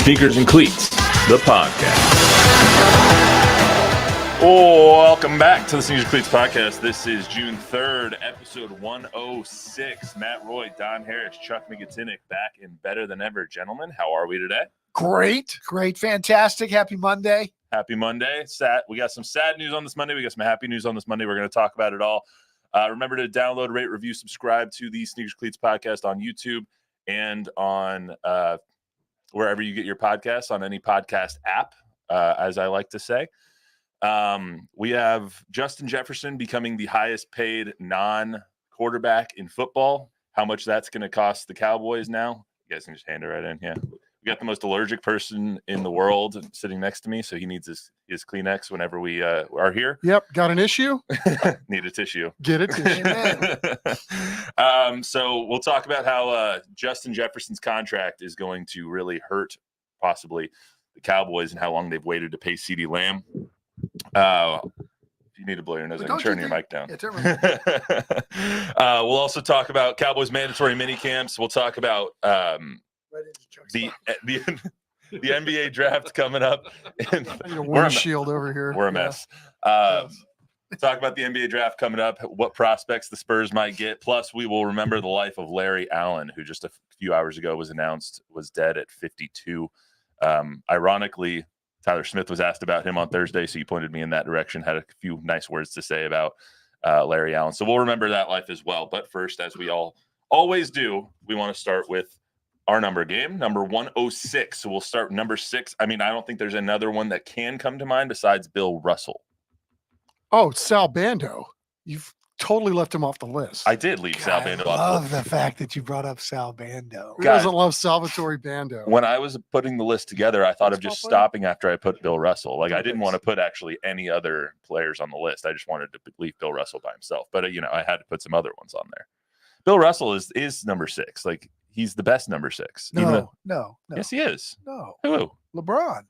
Sneakers and Cleats, the podcast. Welcome back to the Sneakers and Cleats podcast. This is June 3rd, episode 106. Matt Roy, Don Harris, Chuck McGinnick back in better than ever. Gentlemen, how are we today? Great, fantastic. Happy Monday. Happy Monday. We got some sad news on this Monday. We got some happy news on this Monday. We're going to talk about it all. Remember to download, rate, review, subscribe to the Sneakers and Cleats podcast on YouTube and on wherever you get your podcasts, on any podcast app, as I like to say. We have Justin Jefferson becoming the highest paid non-quarterback in football. How much that's going to cost the Cowboys now? You guys can just hand it right in. Yeah. We got the most allergic person in the world sitting next to me, so he needs his Kleenex whenever we are here. Yep. Got an issue? Need a tissue. Get a tissue. So we'll talk about how Justin Jefferson's contract is going to really hurt possibly the Cowboys and how long they've waited to pay CeeDee Lamb. If you need to blow your nose, I can turn your mic down. Yeah, we'll also talk about Cowboys mandatory minicamps. We'll talk about the NBA draft coming up. We're a shield over here. We're a mess. Talk about the NBA draft coming up, what prospects the Spurs might get. Plus, we will remember the life of Larry Allen, who just a few hours ago was announced was dead at 52. Ironically, Tyler Smith was asked about him on Thursday, so he pointed me in that direction, had a few nice words to say about Larry Allen. So we'll remember that life as well. But first, as we always do, we want to start with our number game, number 106. So we'll start with number 6. I mean, I don't think there's another one that can come to mind besides Bill Russell. Oh, Sal Bando. You've totally left him off the list. I did leave Sal Bando off the list. I love the fact that you brought up Sal Bando. Who doesn't love Salvatore Bando? When I was putting the list together, I thought of just stopping after I put Bill Russell. Like, I didn't want to put actually any other players on the list. I just wanted to leave Bill Russell by himself. But, I had to put some other ones on there. Bill Russell is number 6. Like, he's the best number 6. No. Yes, he is. No. Who? LeBron.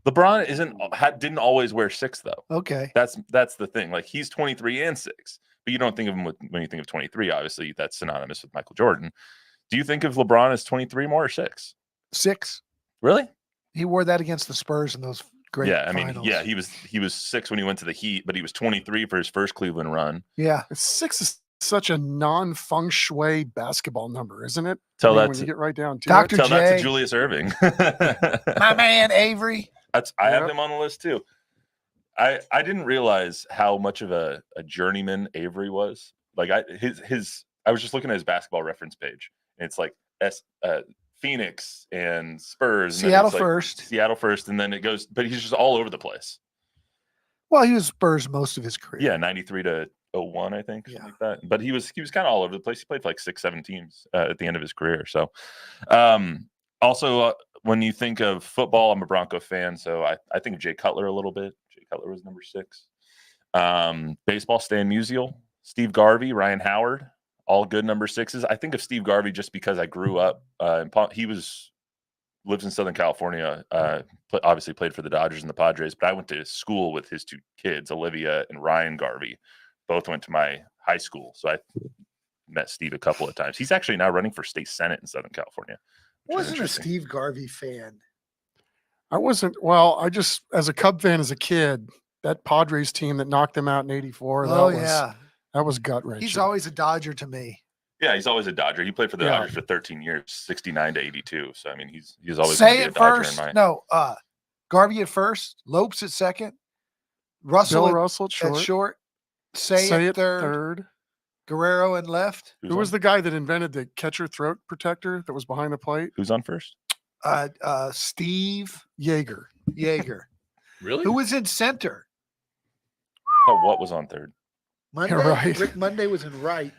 LeBron didn't always wear 6 though. Okay. That's the thing. Like, he's 23 and 6, but you don't think of him when you think of 23. Obviously, that's synonymous with Michael Jordan. Do you think of LeBron as 23 more or 6? 6. Really? He wore that against the Spurs in those great finals. He was 6 when he went to the Heat, but he was 23 for his first Cleveland run. Yeah. 6 is such a non-feng shui basketball number, isn't it? When you get right down to Dr. it. Tell that J. to Julius Erving. My man, Avery. I have him on the list too. I didn't realize how much of a journeyman Avery was. Like, I was just looking at his basketball reference page, and it's like Phoenix and Spurs, and Seattle first, and then it goes. But he's just all over the place. Well, he was Spurs most of his career. Yeah, 93 to 01, I think, something like that. But he was kind of all over the place. He played for like 6-7 teams at the end of his career. So, also. When you think of football, I'm a Bronco fan, so I think of Jay Cutler a little bit. Jay Cutler was number 6. Baseball, Stan Musial, Steve Garvey, Ryan Howard, all good number 6s. I think of Steve Garvey just because I grew up. He lives in Southern California. Obviously played for the Dodgers and the Padres, but I went to school with his 2 kids, Olivia and Ryan Garvey. Both went to my high school, so I met Steve a couple of times. He's actually now running for state senate in Southern California. I wasn't a Steve Garvey fan. I wasn't. Well, I just, as a Cub fan as a kid, that Padres team that knocked them out in '84. That was gut wrenching. He's always a Dodger to me. Yeah, he's always a Dodger. He played for the Dodgers for 13 years, 69 to 82. So I mean, he's always Say a it Dodger first. in my... No, Garvey at first, Lopes at second, Bill Russell at short. Say it third. Guerrero in left. Who was the guy that invented the catcher throat protector that was behind the plate? Who's on first? Steve Yeager. Really? Who was in center? Oh, what was on third? Monday. Right. Rick Monday was in right.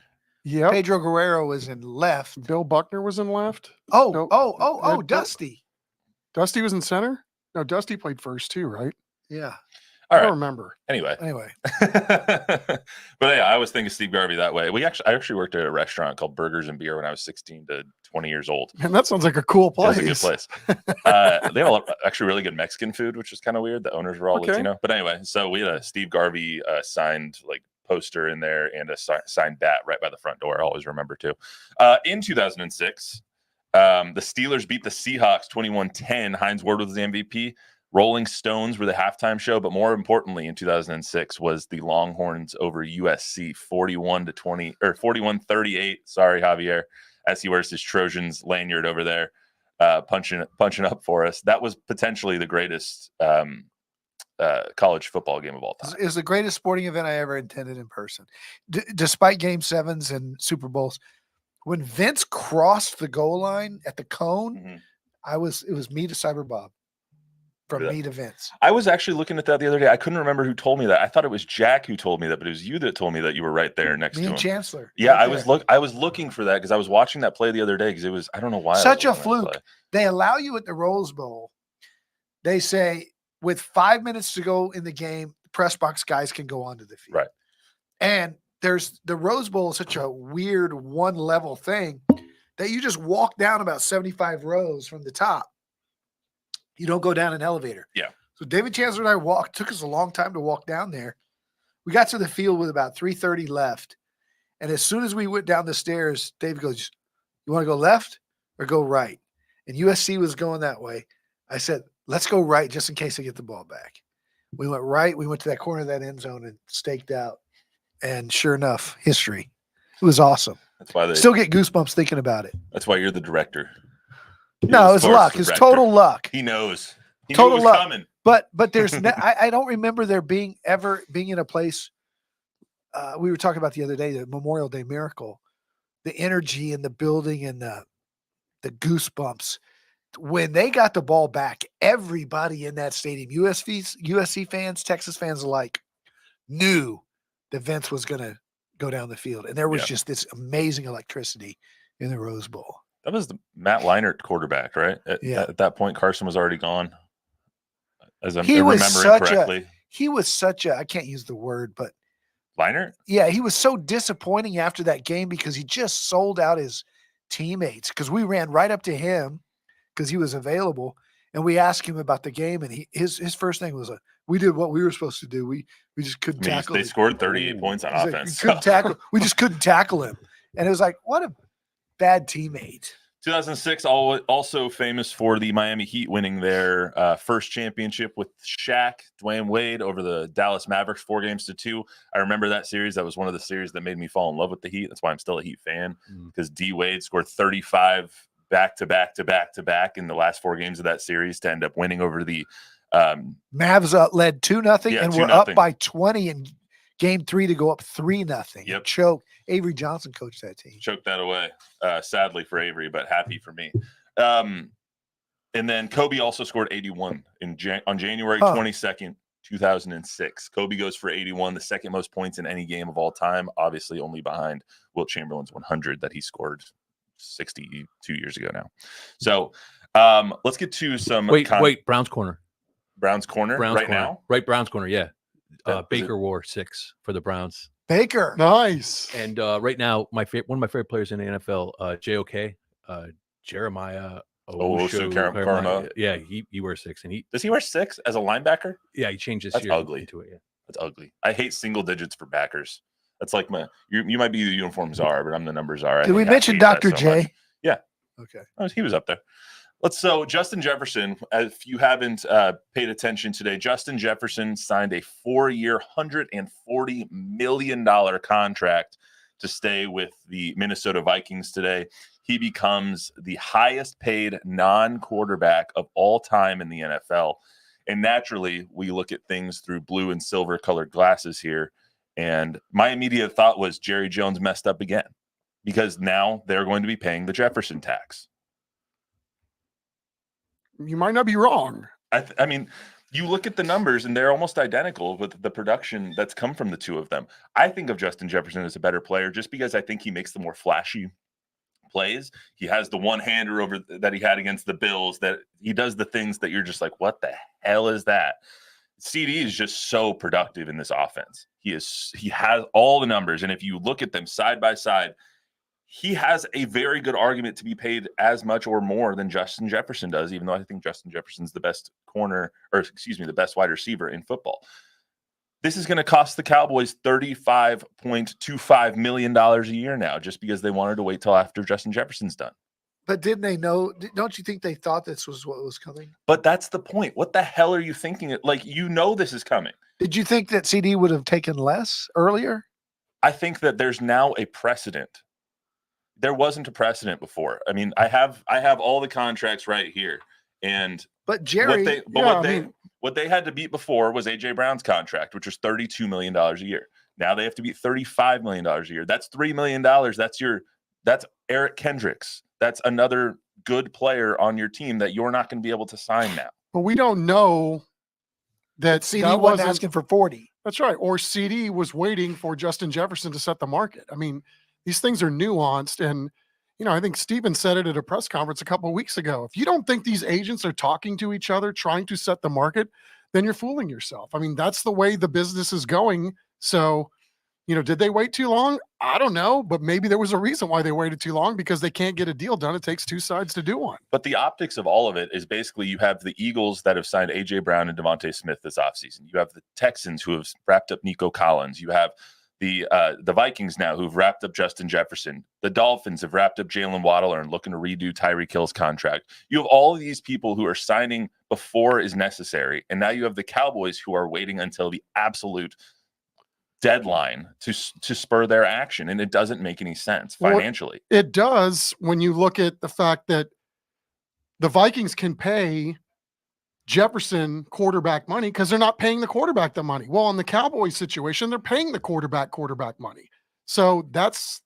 Yeah. Pedro Guerrero was in left. Bill Buckner was in left. Dusty. Dusty was in center? No, Dusty played first too, right? Yeah. I don't remember. Anyway. But yeah, I was thinking Steve Garvey that way. I actually worked at a restaurant called Burgers and Beer when I was 16 to 20 years old. Man, that sounds like a cool place. It was a good place. They had actually really good Mexican food, which was kind of weird. The owners were all Latino. But anyway, so we had a Steve Garvey signed poster in there and a signed bat right by the front door. I always remember too. In 2006, The Steelers beat the Seahawks 21-10. Hines Ward was the MVP. Rolling Stones were the halftime show, but more importantly, in 2006 was the Longhorns over USC 41-20 or 41-38. Sorry, Javier, as he wears his Trojans lanyard over there, punching up for us. That was potentially the greatest college football game of all time. It was the greatest sporting event I ever attended in person. Despite Game 7s and Super Bowls, when Vince crossed the goal line at the cone, it was me to Cyber Bob. From me to Vince. I was actually looking at that the other day. I couldn't remember who told me that. I thought it was Jack who told me that, but it was you that told me that you were right there next to him. Me and Chancellor. Yeah, right I was looking for that because I was watching that play the other day because it was, I don't know why. Such a fluke. They allow you at the Rose Bowl. They say with 5 minutes to go in the game, the press box guys can go onto the field. Right. And there's the Rose Bowl is such a weird one level thing that you just walk down about 75 rows from the top. You don't go down an elevator. Yeah. So David Chancellor and I took us a long time to walk down there. We got to the field with about 3:30 left. And as soon as we went down the stairs, David goes, "You want to go left or go right?" And USC was going that way. I said, "Let's go right just in case I get the ball back." We went right. We went to that corner of that end zone and staked out. And sure enough, history. It was awesome. That's why they still get goosebumps thinking about it. That's why you're the director. No, it's luck. It's total luck. He knows. He total knew it was luck. coming. But there's I don't remember there being in a place. We were talking about the other day, the Memorial Day Miracle, the energy in the building and the goosebumps. When they got the ball back, everybody in that stadium, USC fans, Texas fans alike, knew that Vince was going to go down the field. And there was just this amazing electricity in the Rose Bowl. That was the Matt Leinart quarterback, right? At that point, Carson was already gone. As I'm remembering correctly. He was such a, I can't use the word, but Leinart? Yeah, he was so disappointing after that game because he just sold out his teammates because we ran right up to him because he was available. And we asked him about the game, and his first thing was, we did what we were supposed to do. We just couldn't tackle him. They scored 38 points on offense. We just couldn't tackle him. And it was like, what a bad teammate. 2006, also famous for the Miami Heat winning their first championship with Shaq, Dwayne Wade over the Dallas Mavericks 4-2. I remember that series. That was one of the series that made me fall in love with the Heat. That's why I'm still a Heat fan, because D Wade scored 35 back-to-back in the last 4 games of that series to end up winning over the Mavs led 2-0 and we're up by 20 in game 3 to go up 3-0. Yep. Choke. Avery Johnson coached that team. Choked that away, sadly for Avery, but happy for me. And then Kobe also scored 81 on January 22nd, 2006. Kobe goes for 81, the second most points in any game of all time, obviously only behind Wilt Chamberlain's 100 that he scored 62 years ago now. So let's get to some. Wait, Browns corner. Browns corner now? Right, Browns corner, yeah. Baker wore 6 for the Browns. Baker. Nice. And right now, one of my favorite players in the NFL, JOK, Jeremiah. Karma. Yeah, he wears 6. And does he wear 6 as a linebacker? Yeah, he changed his That's year ugly. into it. Yeah. That's ugly. I hate single digits for backers. That's like you might be the uniform czar, but I'm the number czar. Did we mention Dr. J? Yeah. Okay. He was up there. So Justin Jefferson, if you haven't paid attention today, Justin Jefferson signed a 4-year, $140 million contract to stay with the Minnesota Vikings today. He becomes the highest paid non-quarterback of all time in the NFL. And naturally, we look at things through blue and silver colored glasses here. And my immediate thought was Jerry Jones messed up again, because now they're going to be paying the Jefferson tax. You might not be wrong. I mean, you look at the numbers and they're almost identical with the production that's come from the two of them. I think of Justin Jefferson as a better player just because I think he makes the more flashy plays. He has the one-hander over that he had against the Bills, that he does the things that you're just like, what the hell is that? CeeDee is just so productive in this offense. He has all the numbers, and if you look at them side by side, he has a very good argument to be paid as much or more than Justin Jefferson does, even though I think Justin Jefferson's the best the best wide receiver in football. This is going to cost the Cowboys $35.25 million a year now, just because they wanted to wait till after Justin Jefferson's done. But didn't they know? Don't you think they thought this was what was coming? But that's the point. What the hell are you thinking? Like, this is coming. Did you think that CeeDee would have taken less earlier? I think that there's now a precedent. There wasn't a precedent before. I mean, I have all the contracts right here, but Jerry, what they had to beat before was AJ Brown's contract, which was $32 million a year. Now they have to beat $35 million a year. That's $3 million. That's Eric Kendricks. That's another good player on your team that you're not going to be able to sign now. But we don't know that CeeDee wasn't asking for 40. That's right. Or CeeDee was waiting for Justin Jefferson to set the market. I mean, these things are nuanced. And, I think Steven said it at a press conference a couple of weeks ago. If you don't think these agents are talking to each other, trying to set the market, then you're fooling yourself. I mean, that's the way the business is going. So, did they wait too long? I don't know, but maybe there was a reason why they waited too long, because they can't get a deal done. It takes two sides to do one. But the optics of all of it is basically you have the Eagles that have signed A.J. Brown and Devontae Smith this offseason. You have the Texans who have wrapped up Nico Collins. You have the Vikings now who've wrapped up Justin Jefferson. The Dolphins have wrapped up Jalen Waddle and looking to redo Tyreek Hill's contract. You have all of these people who are signing before is necessary. And now you have the Cowboys who are waiting until the absolute deadline to spur their action, and it doesn't make any sense financially. Well, it does when you look at the fact that the Vikings can pay Jefferson quarterback money because they're not paying the quarterback the money. Well, in the Cowboys situation, they're paying the quarterback money. So that's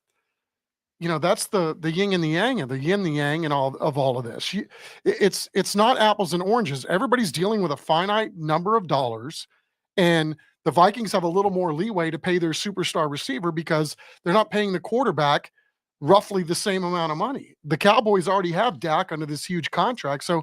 the yin and the yang, and the yin, the yang, and all of this. It's not apples and oranges. Everybody's dealing with a finite number of dollars, and the Vikings have a little more leeway to pay their superstar receiver because they're not paying the quarterback roughly the same amount of money. The Cowboys already have Dak under this huge contract. So,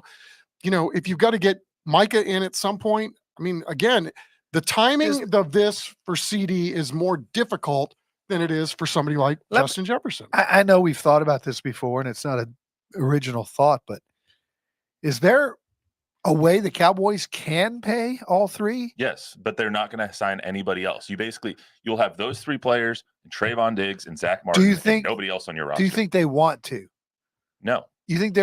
if you've got to get Micah in at some point, I mean, again, the timing of this for CeeDee is more difficult than it is for somebody like Justin Jefferson. I know we've thought about this before, and it's not an original thought, but is there a way the Cowboys can pay all three? Yes, but they're not going to sign anybody else. You'll have those three players, Trayvon Diggs and Zach Martin. Do you think nobody else on your roster? Do you think they want to? No. Do you think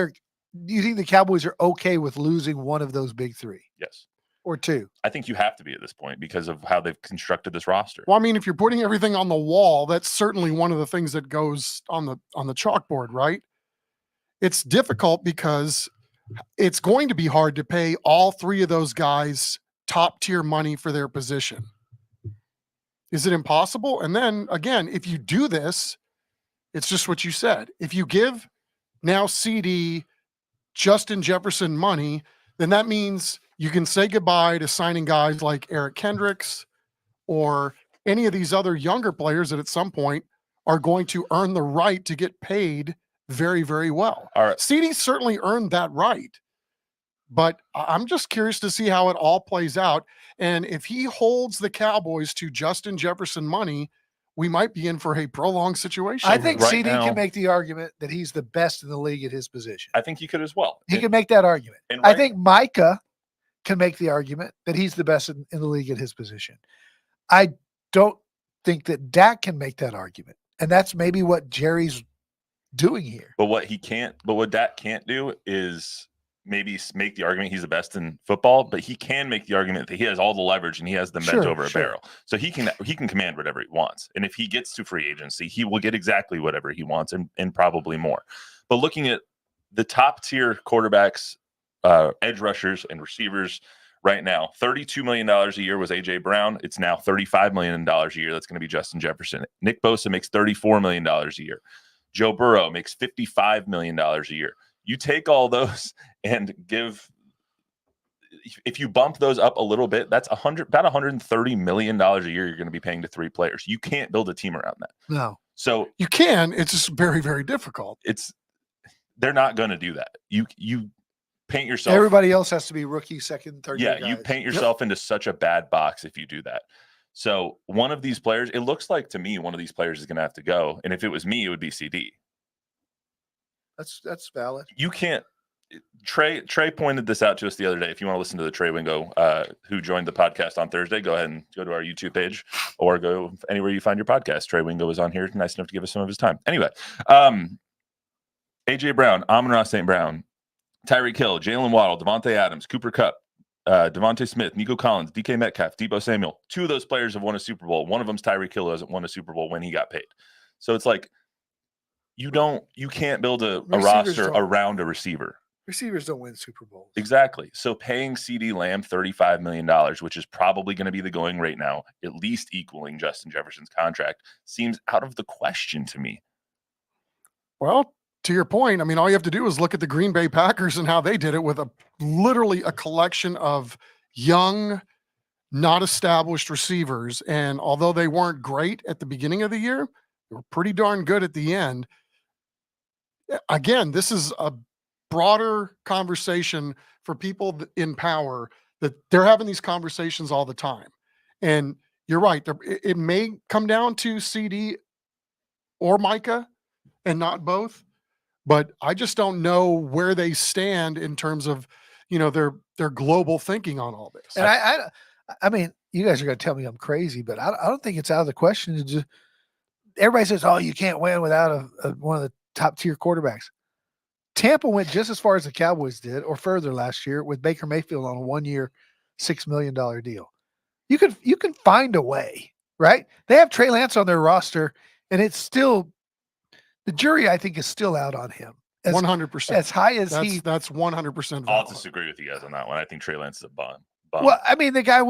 the Cowboys are okay with losing one of those big three? Yes. Or two? I think you have to be at this point because of how they've constructed this roster. Well, I mean, if you're putting everything on the wall, that's certainly one of the things that goes on the chalkboard, right? It's difficult because it's going to be hard to pay all three of those guys top tier money for their position. Is it impossible? And then again, if you do this, it's just what you said. If you give now CeeDee, Justin Jefferson money, then that means you can say goodbye to signing guys like Eric Kendricks or any of these other younger players that at some point are going to earn the right to get paid very, very well. All right. CeeDee certainly earned that right, but I'm just curious to see how it all plays out. And if he holds the Cowboys to Justin Jefferson money, we might be in for a prolonged situation. I think right CeeDee now, can make the argument that he's the best in the league at his position. I think you could as well. He can make that argument. And I think Micah can make the argument that he's the best in the league at his position. I don't think that Dak can make that argument. And that's maybe what Jerry's doing here. But what Dak can't do is maybe make the argument he's the best in football, but he can make the argument that he has all the leverage and he has them bent over a barrel. So he can command whatever he wants. And if he gets to free agency, he will get exactly whatever he wants and probably more. But looking at the top tier quarterbacks, edge rushers and receivers right now, $32 million a year was AJ Brown. It's now $35 million a year. That's going to be Justin Jefferson. Nick Bosa makes $34 million a year. Joe Burrow makes $55 million a year. You take all those and if you bump those up a little bit, that's about $130 million a year you're going to be paying to three players. You can't build a team around that. No. So you can. It's just very, very difficult. They're not going to do that. You paint yourself. Everybody else has to be rookie, second, third. Yeah, you paint yourself into such a bad box if you do that. So one of these players, it looks like to me, one of these players is going to have to go. And if it was me, it would be CeeDee. That's valid. You can't. Trey pointed this out to us the other day. If you want to listen to the Trey Wingo, who joined the podcast on Thursday, go ahead and go to our YouTube page or go anywhere you find your podcast. Trey Wingo was on here, nice enough to give us some of his time. Anyway, A.J. Brown, Amon-Ra St. Brown, Tyreek Hill, Jalen Waddle, Devontae Adams, Cooper Kupp, Devontae Smith, Nico Collins, DK Metcalf, Deebo Samuel. 2 of those players have won a Super Bowl. One of them's Tyreek Hill, who hasn't won a Super Bowl when he got paid. So it's like you can't build a roster around a receiver. Receivers don't win Super Bowls. Exactly. So paying CeeDee Lamb $35 million, which is probably going to be the going rate now, at least equaling Justin Jefferson's contract, seems out of the question to me. Well, to your point, I mean, all you have to do is look at the Green Bay Packers and how they did it with literally a collection of young, not established receivers. And although they weren't great at the beginning of the year, they were pretty darn good at the end. Again, this is a broader conversation for people in power, that they're having these conversations all the time. And you're right. It may come down to CeeDee or Micah and not both, but I just don't know where they stand in terms of, their global thinking on all this. And I mean, you guys are going to tell me I'm crazy, but I don't think it's out of the question to just, everybody says, oh, you can't win without one of the top tier quarterbacks. Tampa went just as far as the Cowboys did, or further last year, with Baker Mayfield on a 1-year, $6 million deal. You can find a way, right? They have Trey Lance on their roster, and it's still, the jury, I think, is still out on him. 100%. As high as that's 100% valid. I'll disagree with you guys on that one. I think Trey Lance is a bum. Well, I mean, the guy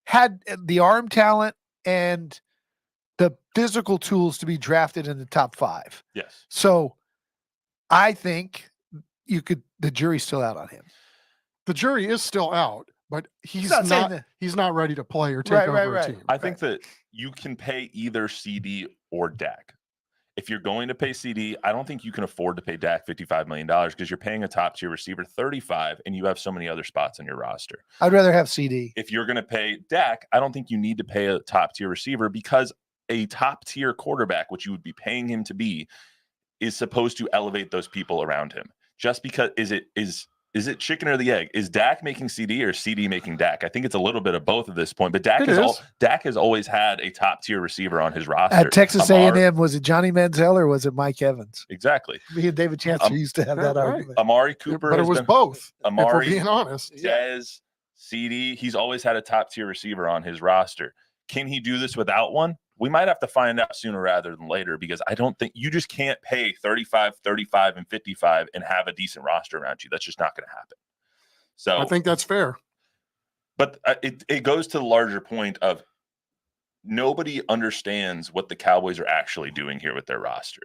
had the arm talent and the physical tools to be drafted in the top 5. Yes. So I think the jury's still out on him. The jury is still out, but he's not ready to play or take over a team. I think that you can pay either CeeDee or Dak. If you're going to pay CeeDee, I don't think you can afford to pay Dak $55 million because you're paying a top tier receiver $35 and you have so many other spots on your roster. I'd rather have CeeDee. If you're going to pay Dak, I don't think you need to pay a top tier receiver, because a top tier quarterback, which you would be paying him to be, is supposed to elevate those people around him. Just because is it chicken or the egg? Is Dak making CeeDee or CeeDee making Dak? I think it's a little bit of both at this point. But Dak has always had a top tier receiver on his roster. At Texas A&M, was it Johnny Manziel or was it Mike Evans? Exactly. Me and David Chancellor used to have that argument. Amari Cooper, but it was both. Amari, if we're being honest. Dez, CeeDee. He's always had a top tier receiver on his roster. Can he do this without one? We might have to find out sooner rather than later, because I don't think you just can't pay 35, 35, and 55 and have a decent roster around you. That's just not going to happen. So I think that's fair. But it goes to the larger point of nobody understands what the Cowboys are actually doing here with their roster.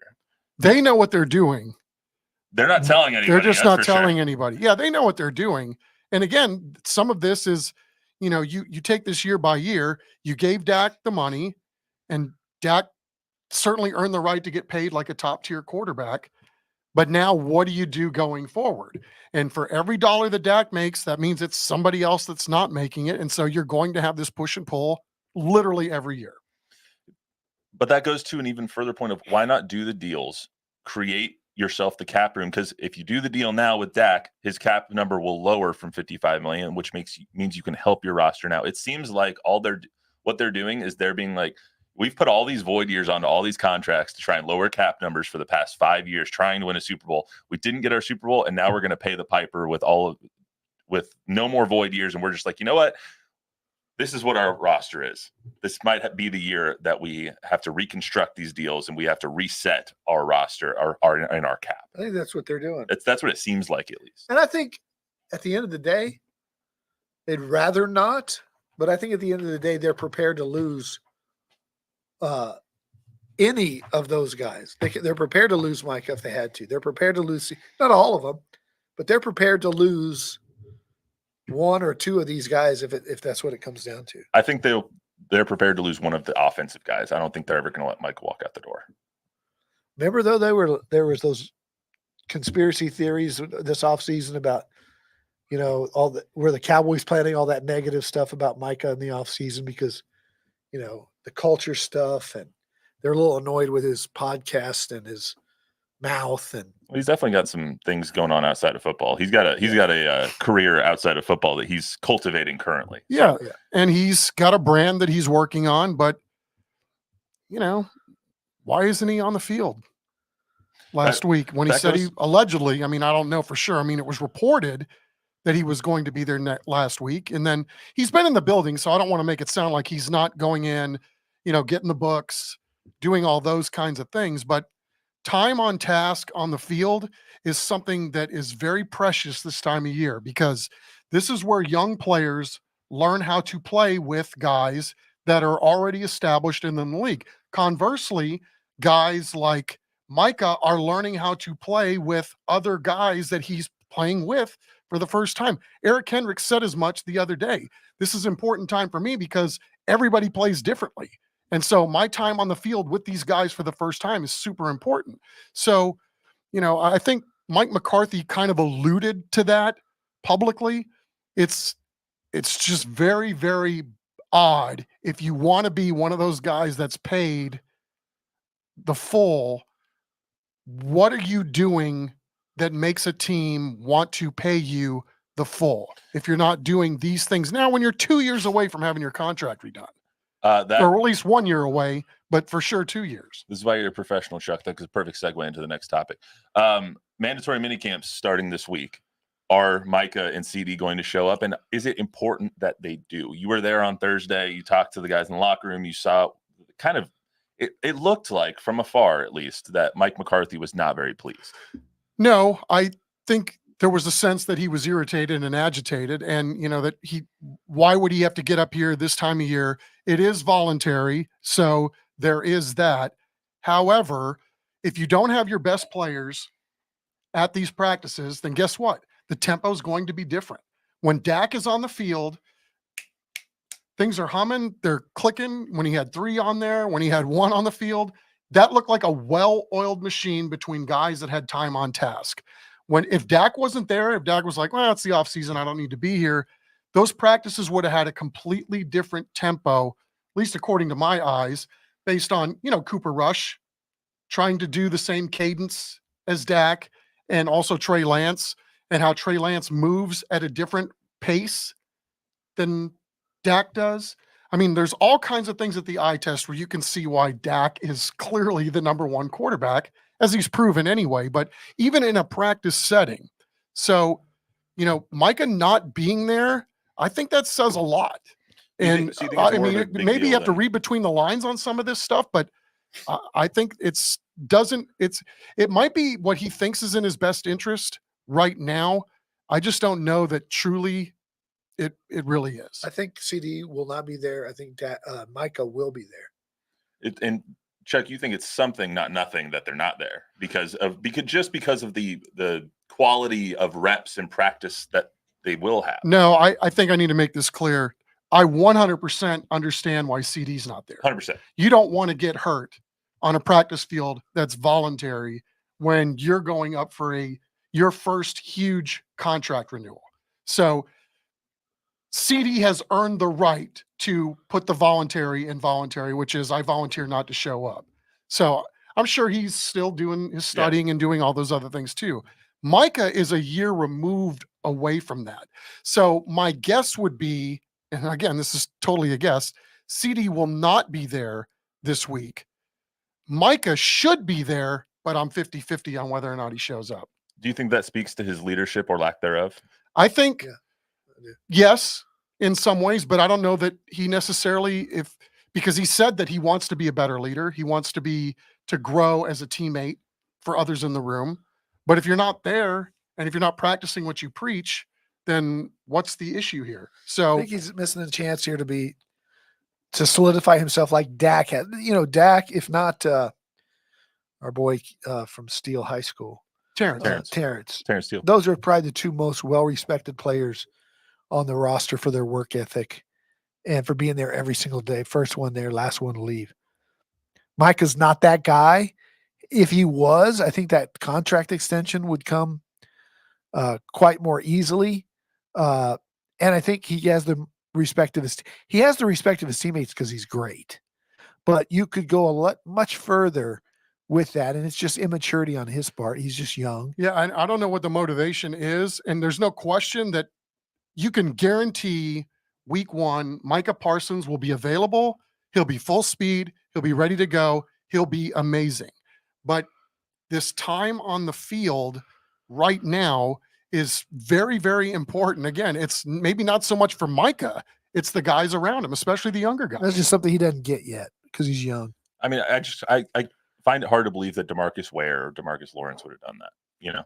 They know what they're doing. They're not telling anybody. They're just not telling anybody. Yeah, they know what they're doing. And again, some of this is, you take this year by year. You gave Dak the money, and Dak certainly earned the right to get paid like a top-tier quarterback. But now what do you do going forward? And for every dollar that Dak makes, that means it's somebody else that's not making it. And so you're going to have this push and pull literally every year. But that goes to an even further point of why not do the deals, create yourself the cap room? Because if you do the deal now with Dak, his cap number will lower from 55 million, which means you can help your roster now. It seems like what they're doing is they're being like, we've put all these void years onto all these contracts to try and lower cap numbers for the past 5 years, trying to win a Super Bowl. We didn't get our Super Bowl, and now we're going to pay the piper with no more void years. And we're just like, you know what? This is what our roster is. This might be the year that we have to reconstruct these deals and we have to reset our roster, in our cap. I think that's what they're doing. That's what it seems like, at least. And I think at the end of the day, they'd rather not, but I think at the end of the day, they're prepared to lose any of those guys. They're prepared to lose Micah if they had to. They're prepared to lose, not all of them, but they're prepared to lose one or two of these guys if that's what it comes down to. I think they're prepared to lose one of the offensive guys. I don't think they're ever going to let Mike walk out the door. Remember, though, there was those conspiracy theories this offseason about, were the Cowboys planning all that negative stuff about Micah in the offseason because, the culture stuff, and they're a little annoyed with his podcast and his mouth. And he's definitely got some things going on outside of football. He's got a career outside of football that he's cultivating currently. Yeah. And he's got a brand that he's working on, but why isn't he on the field? last week when he that said goes- he allegedly, I mean, I don't know for sure. I mean, it was reported that he was going to be there last week. And then he's been in the building. So I don't want to make it sound like he's not going in, getting the books, doing all those kinds of things. But time on task on the field is something that is very precious this time of year, because this is where young players learn how to play with guys that are already established in the league. Conversely, guys like Micah are learning how to play with other guys that he's playing with for the first time. Eric Hendricks said as much the other day. This is an important time for me because everybody plays differently. And so my time on the field with these guys for the first time is super important. So, I think Mike McCarthy kind of alluded to that publicly. It's just very, very odd if you want to be one of those guys that's paid the full. What are you doing that makes a team want to pay you the full if you're not doing these things now when you're 2 years away from having your contract redone? Or at least 1 year away, but for sure 2 years. This is why you're a professional, Chuck. That's a perfect segue into the next topic. Mandatory minicamps starting this week. Are Micah and CeeDee going to show up? And is it important that they do? You were there on Thursday. You talked to the guys in the locker room. You saw kind of, it looked like from afar, at least, that Mike McCarthy was not very pleased. No, I think there was a sense that he was irritated and agitated, and that why would he have to get up here this time of year? It is voluntary, so there is that. However, if you don't have your best players at these practices, then guess what? The tempo is going to be different. When Dak is on the field, things are humming, they're clicking. When he had 3 on there, when he had 1 on the field, that looked like a well-oiled machine between guys that had time on task. If Dak wasn't there, if Dak was like, well, it's the offseason, I don't need to be here, those practices would have had a completely different tempo, at least according to my eyes, based on, Cooper Rush trying to do the same cadence as Dak, and also Trey Lance, and how Trey Lance moves at a different pace than Dak does. I mean, there's all kinds of things at the eye test where you can see why Dak is clearly the number 1 quarterback, as he's proven anyway, but even in a practice setting. So, Micah not being there, I think that says a lot. And I mean, maybe you have to read between the lines on some of this stuff, but I think it might be what he thinks is in his best interest right now. I just don't know that truly it really is. I think CeeDee will not be there. I think that Micah will be there. And Chuck, you think it's something, not nothing, that they're not there because of the quality of reps and practice that they will have. No, I think I need to make this clear. I 100% understand why CeeDee's not there. 100%. You don't want to get hurt on a practice field that's voluntary when you're going up for your first huge contract renewal. So CeeDee has earned the right to put the voluntary in voluntary, which is I volunteer not to show up. So I'm sure he's still doing his studying and doing all those other things too. Micah is a year removed away from that. So my guess would be, and again, this is totally a guess, CeeDee will not be there this week. Micah should be there, but I'm 50-50 on whether or not he shows up. Do you think that speaks to his leadership or lack thereof? I think yes, in some ways, but I don't know that he necessarily, because he said that he wants to be a better leader. He wants to grow as a teammate for others in the room. But if you're not there and if you're not practicing what you preach, then what's the issue here? So I think he's missing a chance here to solidify himself like Dak had. Dak, if not our boy from Steele High School, Terrence Steele. Those are probably the 2 most well-respected players on the roster for their work ethic and for being there every single day. First one there, last one to leave. Micah's not that guy. If he was, I think that contract extension would come quite more easily. And I think he has the respect of his teammates because he's great. But you could go much further with that, and it's just immaturity on his part. He's just young. Yeah, I don't know what the motivation is, and there's no question that you can guarantee week 1, Micah Parsons will be available. He'll be full speed. He'll be ready to go. He'll be amazing. But this time on the field right now is very, very important. Again, it's maybe not so much for Micah, it's the guys around him, especially the younger guys. That's just something he doesn't get yet because he's young. I mean, I find it hard to believe that DeMarcus Ware or DeMarcus Lawrence would have done that. You know,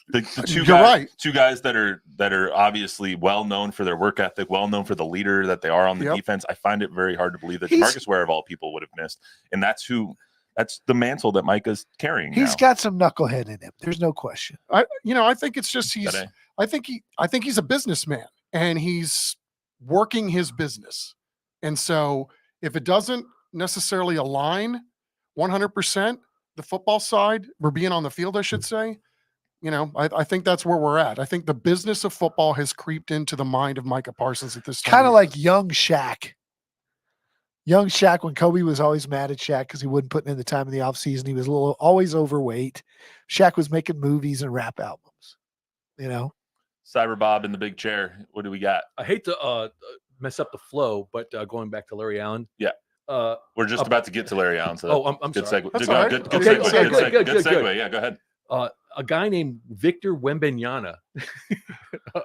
the two guys that are obviously well known for their work ethic, well known for the leader that they are on the defense. I find it very hard to believe that DeMarcus Ware of all people would have missed, and that's the mantle that Micah's carrying. He's got some knucklehead in him. There's no question. I think it's just I think he's a businessman and he's working his business, and so if it doesn't necessarily align 100%, the football side, we're being on the field, I should say. I think that's where we're at. I think the business of football has creeped into the mind of Micah Parsons at this time. Kind of like young Shaq. Young Shaq, when Kobe was always mad at Shaq because he wasn't putting in the time in the offseason. He was always overweight. Shaq was making movies and rap albums. Cyber Bob in the big chair. What do we got? I hate to mess up the flow, but going back to Larry Allen. Yeah. We're just about to get to Larry Allen. So I'm good sorry. segue. That's Good all right. segue. Okay, Good segue. Yeah, go ahead. A guy named Victor Wembanyama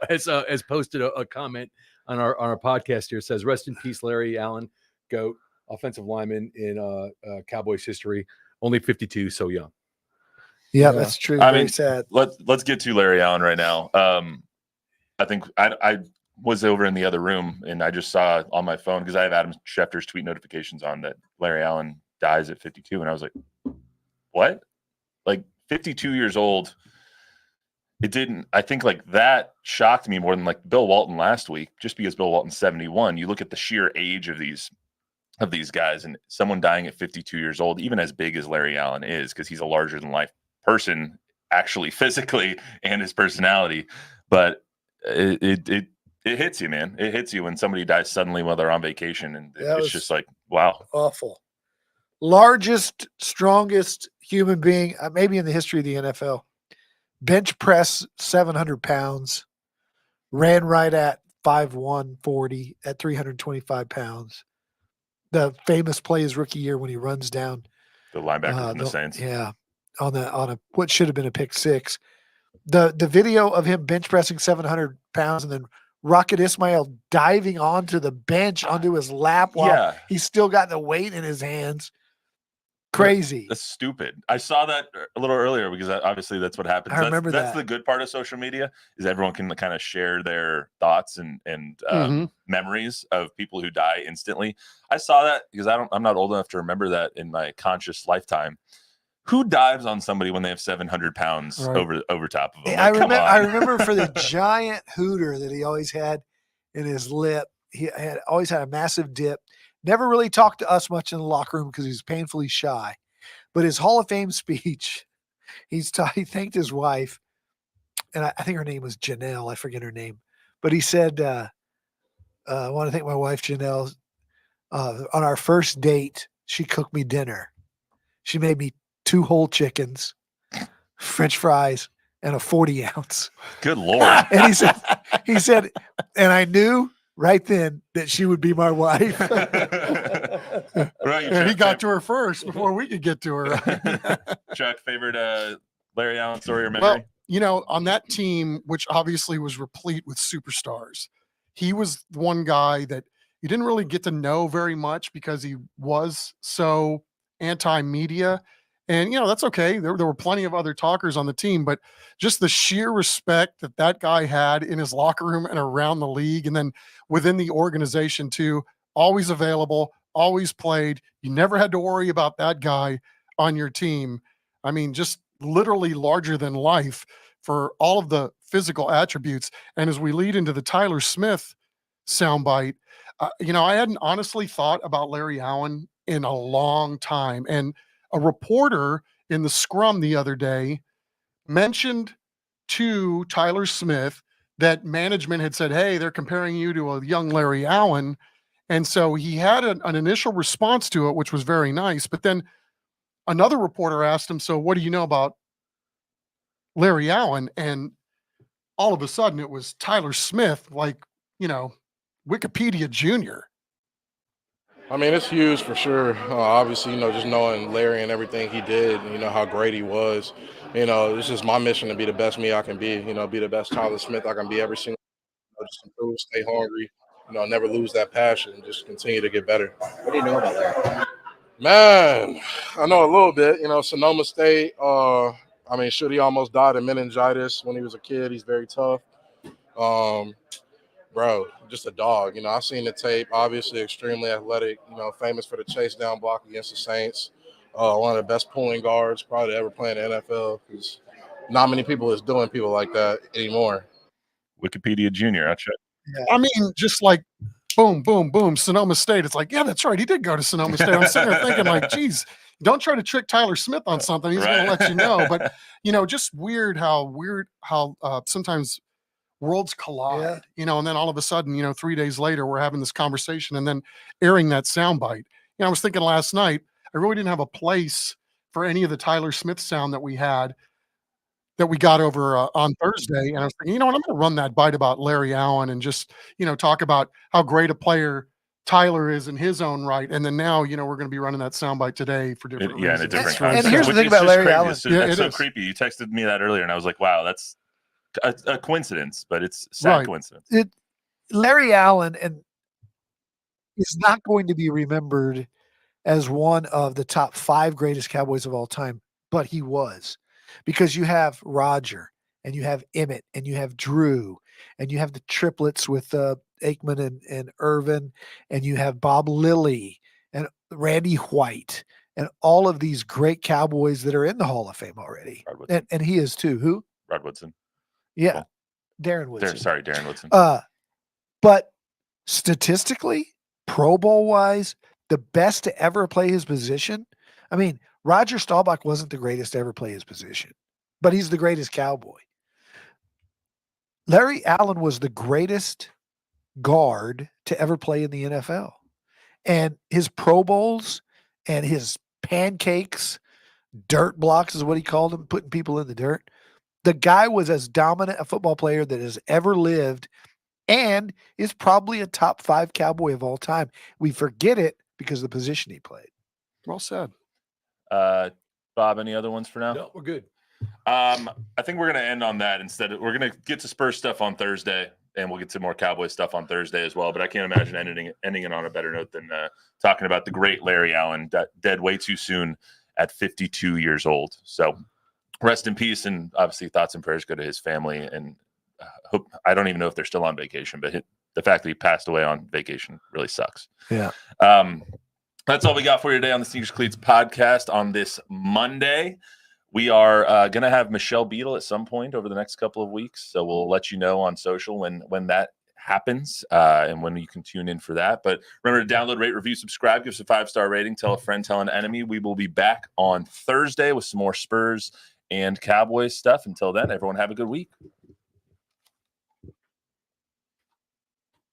has posted a comment on our podcast here. It says, "Rest in peace, Larry Allen, GOAT, offensive lineman in Cowboys history. Only 52, so young." Yeah, that's true. Very sad. Let's get to Larry Allen right now. I think I was over in the other room and I just saw on my phone, because I have Adam Schefter's tweet notifications on, that Larry Allen dies at 52, and I was like, what? Like 52 years old. It didn't. I think like that shocked me more than like Bill Walton last week, just because Bill Walton's 71. You look at the sheer age of these guys, and someone dying at 52 years old, even as big as Larry Allen is, because he's a larger than life person, actually physically and his personality, but it hits you, man. It hits you when somebody dies suddenly while they're on vacation, and it's just like, wow, awful. Largest, strongest human being maybe in the history of the NFL. Bench press 700 pounds, ran right at 5'1", 40 at 325 pounds. The famous play his rookie year when he runs down the linebacker from the Saints. Yeah, on a what should have been a pick six. The video of him bench pressing 700 pounds and then Rocket Ismail diving onto the bench, onto his lap while he's still got the weight in his hands. Crazy. That's stupid. I saw that a little earlier because obviously that's what happens. I remember that. That's the good part of social media, is everyone can kind of share their thoughts and memories of people who die instantly. I saw that because I'm not old enough to remember that in my conscious lifetime. Who dives on somebody when they have 700 pounds over top of them? Like, I remember for the giant hooter that he always had in his lip. He always had a massive dip. Never really talked to us much in the locker room because he was painfully shy. But his Hall of Fame speech, he thanked his wife, and I think her name was Janelle. I forget her name. But he said, I want to thank my wife, Janelle. On our first date, she cooked me dinner. She made me 2 whole chickens, French fries, and a 40-ounce. Good Lord. And he said, and I knew right then that she would be my wife. And he got to her first before we could get to her. Chuck, favorite Larry Allen story or memory? Well, on that team, which obviously was replete with superstars, he was one guy that you didn't really get to know very much because he was so anti-media. And, that's okay. There were plenty of other talkers on the team, but just the sheer respect that guy had in his locker room and around the league, and then within the organization too, always available, always played. You never had to worry about that guy on your team. I mean, just literally larger than life for all of the physical attributes. And as we lead into the Tyler Smith soundbite, I hadn't honestly thought about Larry Allen in a long time. And a reporter in the scrum the other day mentioned to Tyler Smith that management had said, hey, they're comparing you to a young Larry Allen. And so he had an initial response to it, which was very nice. But then another reporter asked him, so what do you know about Larry Allen? And all of a sudden it was Tyler Smith, like, Wikipedia Junior. I mean, it's huge for sure. Obviously, just knowing Larry and everything he did, how great he was. It's just my mission to be the best me I can be, be the best Tyler Smith I can be every single day. Just improve, stay hungry, never lose that passion, and just continue to get better. What do you know about Larry? Man, I know a little bit. Sonoma State. He almost died of meningitis when he was a kid. He's very tough. Bro, just a dog. I've seen the tape. Obviously, extremely athletic. Famous for the chase down block against the Saints. One of the best pulling guards probably to ever play in the NFL. Because not many people is doing people like that anymore. Wikipedia Junior. I checked. I mean, just like boom, boom, boom, Sonoma State. It's like, yeah, that's right. He did go to Sonoma State. I'm sitting there thinking, like, geez, don't try to trick Tyler Smith on something. He's going to let you know. But, just weird how sometimes worlds collide, and then all of a sudden, 3 days later, we're having this conversation and then airing that soundbite. I was thinking last night, I really didn't have a place for any of the Tyler Smith sound that we got over on Thursday. And I was thinking, what, I'm going to run that bite about Larry Allen and just, talk about how great a player Tyler is in his own right. And then now, we're going to be running that soundbite today for different reasons. in a different And context. here's the Which thing is about just Larry crazy. Allen. It's so creepy. You texted me that earlier and I was like, wow, that's a coincidence, but it's a sad coincidence. Larry Allen is not going to be remembered as one of the top 5 greatest Cowboys of all time, but he was, because you have Roger and you have Emmett and you have Drew and you have the triplets with Aikman and Irvin, and you have Bob Lilly and Randy White and all of these great Cowboys that are in the Hall of Fame already. And he is too. Who? Rod Woodson. Yeah. Cool. Darren Woodson. Darren Woodson. But statistically, Pro Bowl wise, the best to ever play his position. I mean, Roger Staubach wasn't the greatest to ever play his position, but he's the greatest Cowboy. Larry Allen was the greatest guard to ever play in the NFL. And his Pro Bowls and his pancakes, dirt blocks is what he called them, putting people in the dirt. The guy was as dominant a football player that has ever lived and is probably a top 5 Cowboy of all time. We forget it because of the position he played. Well said. Bob, any other ones for now? No, we're good. I think we're going to end on that instead. We're going to get to Spurs stuff on Thursday, and we'll get to more Cowboys stuff on Thursday as well. But I can't imagine ending it on a better note than talking about the great Larry Allen, dead way too soon at 52 years old. So rest in peace, and obviously thoughts and prayers go to his family. And hope, I don't even know if they're still on vacation, but the fact that he passed away on vacation really sucks. Yeah. That's all we got for you today on the Sneakers Cleats podcast on this Monday. We are going to have Michelle Beadle at some point over the next couple of weeks. So we'll let you know on social when that happens and when you can tune in for that. But remember to download, rate, review, subscribe, give us a 5-star rating, tell a friend, tell an enemy. We will be back on Thursday with some more Spurs and Cowboys stuff. Until then, everyone have a good week.